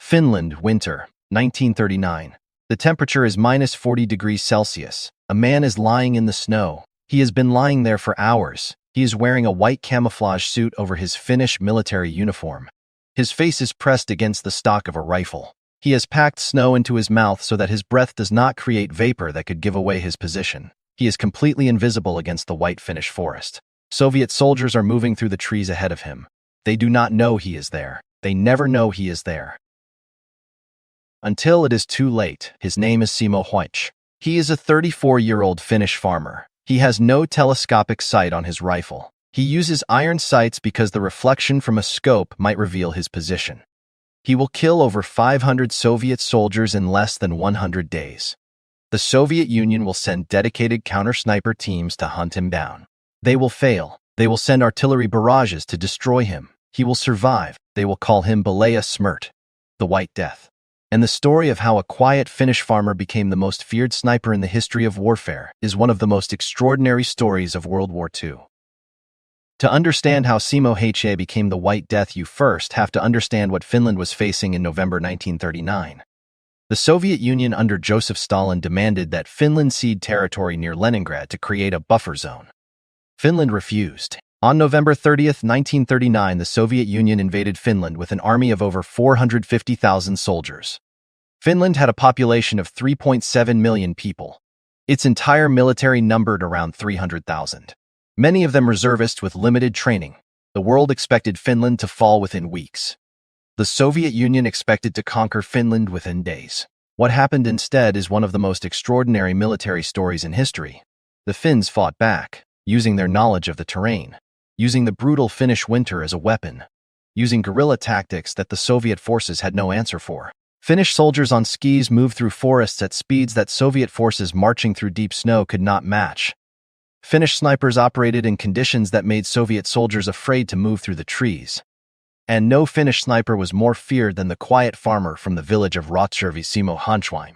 Finland, winter, 1939. The temperature is minus 40 degrees Celsius. A man is lying in the snow. He has been lying there for hours. He is wearing a white camouflage suit over his Finnish military uniform. His face is pressed against the stock of a rifle. He has packed snow into his mouth so that his breath does not create vapor that could give away his position. He is completely invisible against the white Finnish forest. Soviet soldiers are moving through the trees ahead of him. They do not know he is there. They never know he is there. Until it is too late. His name is Simo Häyhä. He is a 34-year-old Finnish farmer. He has no telescopic sight on his rifle. He uses iron sights because the reflection from a scope might reveal his position. He will kill over 500 Soviet soldiers in less than 100 days. The Soviet Union will send dedicated counter-sniper teams to hunt him down. They will fail. They will send artillery barrages to destroy him. He will survive. They will call him Belaya Smert, the White Death. And the story of how a quiet Finnish farmer became the most feared sniper in the history of warfare is one of the most extraordinary stories of World War II. To understand how Simo Häyhä became the White Death, you first have to understand what Finland was facing in November 1939. The Soviet Union under Joseph Stalin demanded that Finland cede territory near Leningrad to create a buffer zone. Finland refused. On November 30, 1939, the Soviet Union invaded Finland with an army of over 450,000 soldiers. Finland had a population of 3.7 million people. Its entire military numbered around 300,000. Many of them reservists with limited training. The world expected Finland to fall within weeks. The Soviet Union expected to conquer Finland within days. What happened instead is one of the most extraordinary military stories in history. The Finns fought back, using their knowledge of the terrain, using the brutal Finnish winter as a weapon, using guerrilla tactics that the Soviet forces had no answer for. Finnish soldiers on skis moved through forests at speeds that Soviet forces marching through deep snow could not match. Finnish snipers operated in conditions that made Soviet soldiers afraid to move through the trees. And no Finnish sniper was more feared than the quiet farmer from the village of Was Simo Häyhä.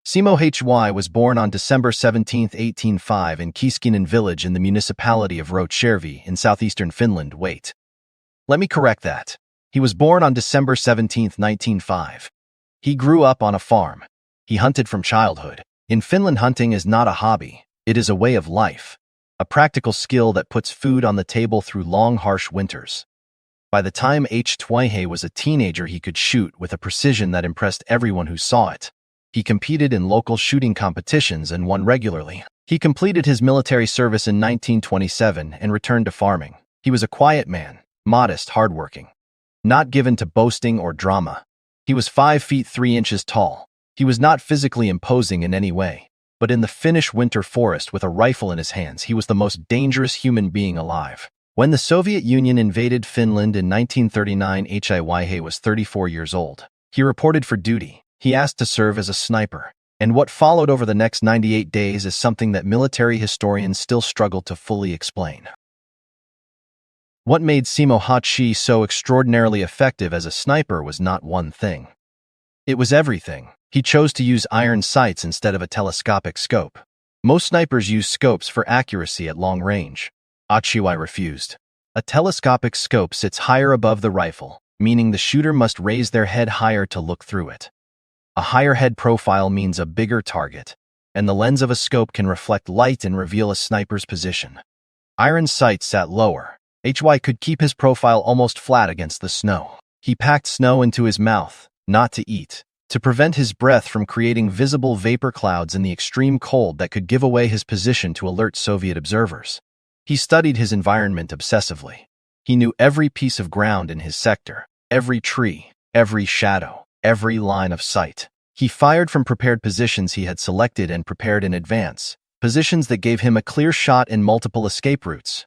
Simo Häyhä was born on December 17, 1805 in Keskinen village in the municipality of Was in southeastern Finland. Wait. Let me correct that. He was born on December 17, 1905. He grew up on a farm. He hunted from childhood. In Finland, hunting is not a hobby. It is a way of life, a practical skill that puts food on the table through long, harsh winters. By the time Häyhä was a teenager, he could shoot with a precision that impressed everyone who saw it. He competed in local shooting competitions and won regularly. He completed his military service in 1927 and returned to farming. He was a quiet man, modest, hardworking, not given to boasting or drama. He was 5 feet 3 inches tall. He was not physically imposing in any way, but in the Finnish winter forest with a rifle in his hands, he was the most dangerous human being alive. When the Soviet Union invaded Finland in 1939, Häyhä was 34 years old. He reported for duty. He asked to serve as a sniper. And what followed over the next 98 days is something that military historians still struggle to fully explain. What made Simo Häyhä so extraordinarily effective as a sniper was not one thing. It was everything. He chose to use iron sights instead of a telescopic scope. Most snipers use scopes for accuracy at long range. Häyhä refused. A telescopic scope sits higher above the rifle, meaning the shooter must raise their head higher to look through it. A higher head profile means a bigger target, and the lens of a scope can reflect light and reveal a sniper's position. Iron sights sat lower. Häyhä could keep his profile almost flat against the snow. He packed snow into his mouth, not to eat, to prevent his breath from creating visible vapor clouds in the extreme cold that could give away his position to alert Soviet observers. He studied his environment obsessively. He knew every piece of ground in his sector, every tree, every shadow, every line of sight. He fired from prepared positions he had selected and prepared in advance, positions that gave him a clear shot and multiple escape routes.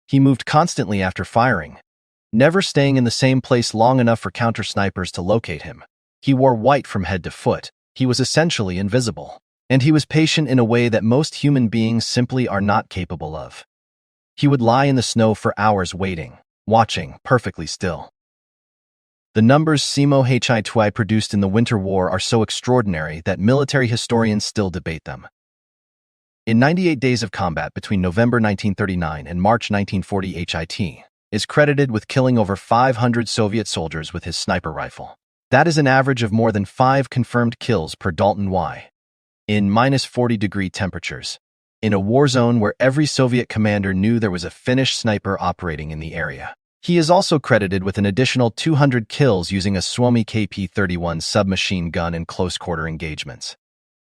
He moved constantly after firing, never staying in the same place long enough for counter-snipers to locate him. He wore white from head to foot. He was essentially invisible. And he was patient in a way that most human beings simply are not capable of. He would lie in the snow for hours waiting, watching, perfectly still. The numbers Simo Häyhä produced in the Winter War are so extraordinary that military historians still debate them. In 98 days of combat between November 1939 and March 1940, Häyhä is credited with killing over 500 Soviet soldiers with his sniper rifle. That is an average of more than 5 confirmed kills per Dalton Y. In -40-degree temperatures, in a war zone where every Soviet commander knew there was a Finnish sniper operating in the area. He is also credited with an additional 200 kills using a Suomi KP-31 submachine gun in close-quarter engagements,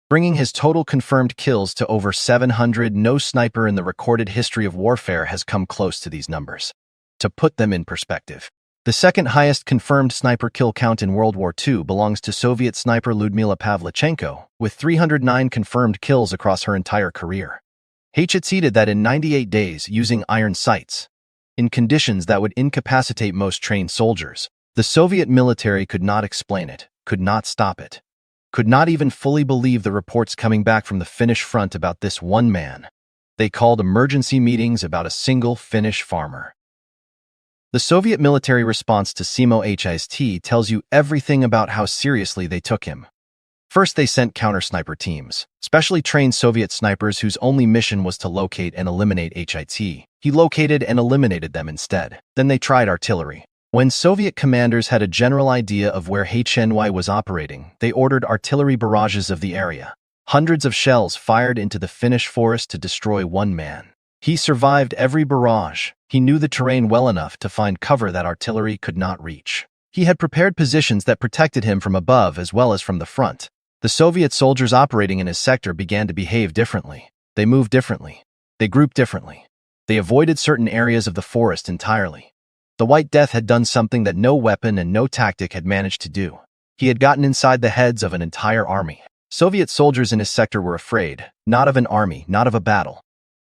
bringing his total confirmed kills to over 700. No sniper in the recorded history of warfare has come close to these numbers. To put them in perspective, the second highest confirmed sniper kill count in World War II belongs to Soviet sniper Lyudmila Pavlichenko, with 309 confirmed kills across her entire career. Häyhä succeeded that in 98 days using iron sights, in conditions that would incapacitate most trained soldiers. The Soviet military could not explain it, could not stop it, could not even fully believe the reports coming back from the Finnish front about this one man. They called emergency meetings about a single Finnish farmer. The Soviet military response to Simo Häyhä tells you everything about how seriously they took him. First, they sent counter-sniper teams, specially trained Soviet snipers whose only mission was to locate and eliminate Häyhä. He located and eliminated them instead. Then they tried artillery. When Soviet commanders had a general idea of where Häyhä was operating, they ordered artillery barrages of the area. Hundreds of shells fired into the Finnish forest to destroy one man. He survived every barrage. He knew the terrain well enough to find cover that artillery could not reach. He had prepared positions that protected him from above as well as from the front. The Soviet soldiers operating in his sector began to behave differently. They moved differently. They grouped differently. They avoided certain areas of the forest entirely. The White Death had done something that no weapon and no tactic had managed to do. He had gotten inside the heads of an entire army. Soviet soldiers in his sector were afraid, not of an army, not of a battle,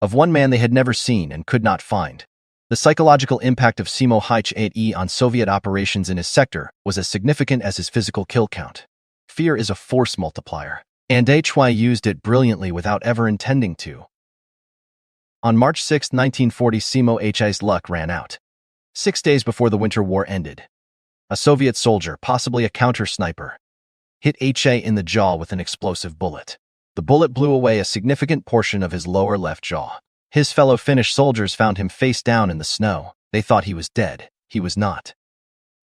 of one man they had never seen and could not find. The psychological impact of Simo Häyhä on Soviet operations in his sector was as significant as his physical kill count. Fear is a force multiplier, and Häyhä used it brilliantly without ever intending to. On March 6, 1940, Simo Häyhä's luck ran out. 6 days before the Winter War ended, a Soviet soldier, possibly a counter-sniper, hit Häyhä in the jaw with an explosive bullet. The bullet blew away a significant portion of his lower left jaw. His fellow Finnish soldiers found him face down in the snow. They thought he was dead. He was not.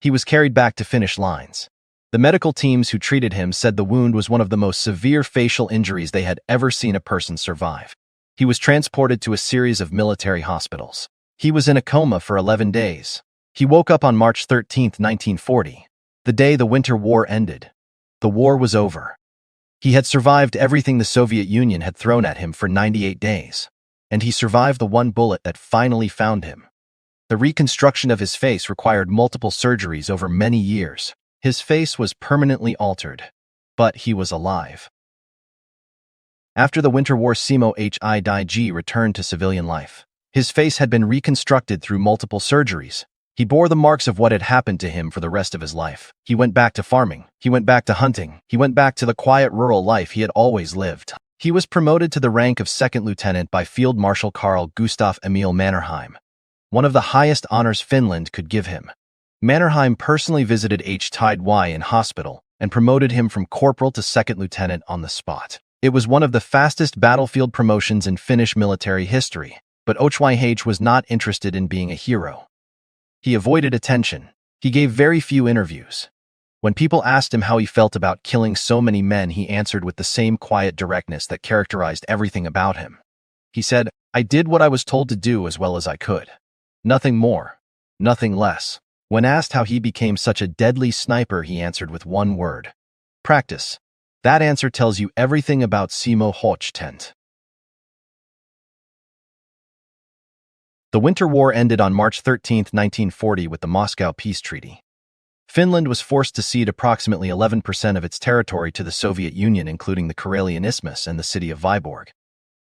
He was carried back to Finnish lines. The medical teams who treated him said the wound was one of the most severe facial injuries they had ever seen a person survive. He was transported to a series of military hospitals. He was in a coma for 11 days. He woke up on March 13, 1940, the day the Winter War ended. The war was over. He had survived everything the Soviet Union had thrown at him for 98 days. And he survived the one bullet that finally found him. The reconstruction of his face required multiple surgeries over many years. His face was permanently altered, but he was alive. After the Winter War, Simo Häyhä returned to civilian life. His face had been reconstructed through multiple surgeries. He bore the marks of what had happened to him for the rest of his life. He went back to farming. He went back to hunting. He went back to the quiet rural life he had always lived. He was promoted to the rank of second lieutenant by Field Marshal Carl Gustaf Emil Mannerheim, one of the highest honors Finland could give him. Mannerheim personally visited Häyhä in hospital and promoted him from corporal to second lieutenant on the spot. It was one of the fastest battlefield promotions in Finnish military history, but Häyhä was not interested in being a hero. He avoided attention. He gave very few interviews. When people asked him how he felt about killing so many men, he answered with the same quiet directness that characterized everything about him. He said, "I did what I was told to do as well as I could. Nothing more, nothing less." When asked how he became such a deadly sniper, he answered with one word: practice. That answer tells you everything about Simo Häyhä. The Winter War ended on March 13, 1940 with the Moscow Peace Treaty. Finland was forced to cede approximately 11% of its territory to the Soviet Union, including the Karelian Isthmus and the city of Vyborg.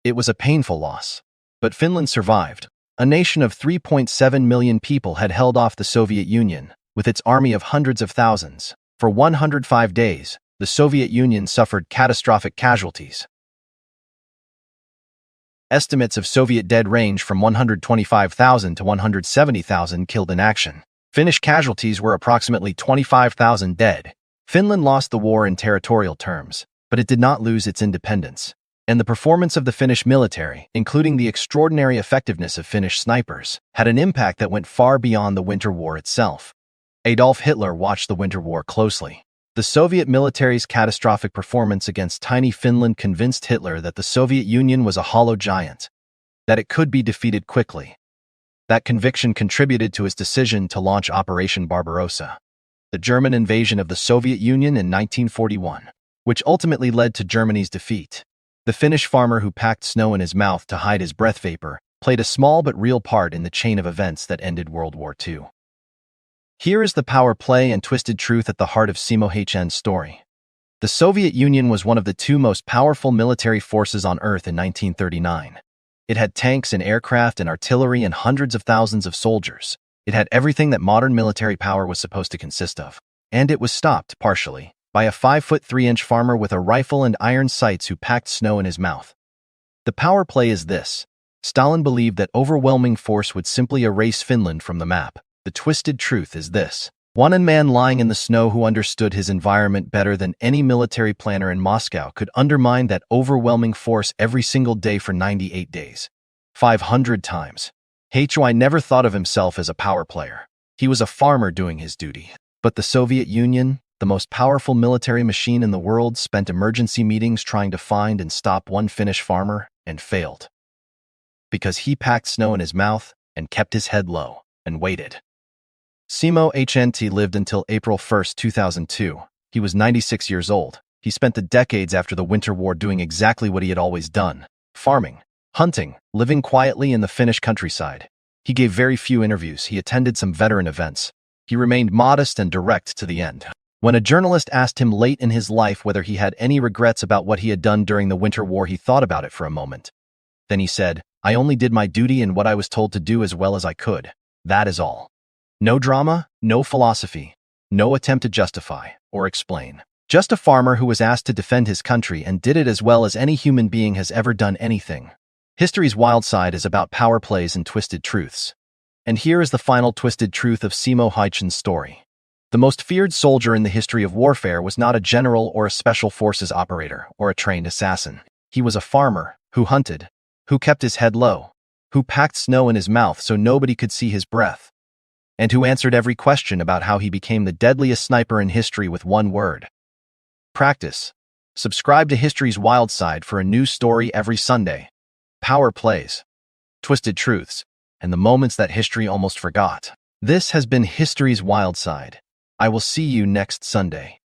It was a painful loss, but Finland survived. A nation of 3.7 million people had held off the Soviet Union, with its army of hundreds of thousands. For 105 days, the Soviet Union suffered catastrophic casualties. Estimates of Soviet dead range from 125,000 to 170,000 killed in action. Finnish casualties were approximately 25,000 dead. Finland lost the war in territorial terms, but it did not lose its independence. And the performance of the Finnish military, including the extraordinary effectiveness of Finnish snipers, had an impact that went far beyond the Winter War itself. Adolf Hitler watched the Winter War closely. The Soviet military's catastrophic performance against tiny Finland convinced Hitler that the Soviet Union was a hollow giant, that it could be defeated quickly. That conviction contributed to his decision to launch Operation Barbarossa, the German invasion of the Soviet Union in 1941, which ultimately led to Germany's defeat. The Finnish farmer who packed snow in his mouth to hide his breath vapor played a small but real part in the chain of events that ended World War II. Here is the power play and twisted truth at the heart of Simo Häyhä's story. The Soviet Union was one of the two most powerful military forces on Earth in 1939. It had tanks and aircraft and artillery and hundreds of thousands of soldiers. It had everything that modern military power was supposed to consist of. And it was stopped, partially, by a 5'3" farmer with a rifle and iron sights who packed snow in his mouth. The power play is this. Stalin believed that overwhelming force would simply erase Finland from the map. The twisted truth is this. One man lying in the snow who understood his environment better than any military planner in Moscow could undermine that overwhelming force every single day for 98 days. 500 times. Häyhä never thought of himself as a power player. He was a farmer doing his duty. But the Soviet Union, the most powerful military machine in the world, spent emergency meetings trying to find and stop one Finnish farmer and failed. Because he packed snow in his mouth and kept his head low and waited. Simo Häyhä lived until April 1, 2002. He was 96 years old. He spent the decades after the Winter War doing exactly what he had always done: farming, hunting, living quietly in the Finnish countryside. He gave very few interviews. He attended some veteran events. He remained modest and direct to the end. When a journalist asked him late in his life whether he had any regrets about what he had done during the Winter War, he thought about it for a moment. Then he said, "I only did my duty and what I was told to do as well as I could. That is all. No drama, no philosophy, no attempt to justify or explain. Just a farmer who was asked to defend his country and did it as well as any human being has ever done anything." History's Wildside is about power plays and twisted truths. And here is the final twisted truth of Simo Häyhä's story. The most feared soldier in the history of warfare was not a general or a special forces operator or a trained assassin. He was a farmer who hunted, who kept his head low, who packed snow in his mouth so nobody could see his breath, and who answered every question about how he became the deadliest sniper in history with one word: practice. Subscribe to History's Wildside for a new story every Sunday. Power plays, twisted truths, and the moments that history almost forgot. This has been History's Wildside. I will see you next Sunday.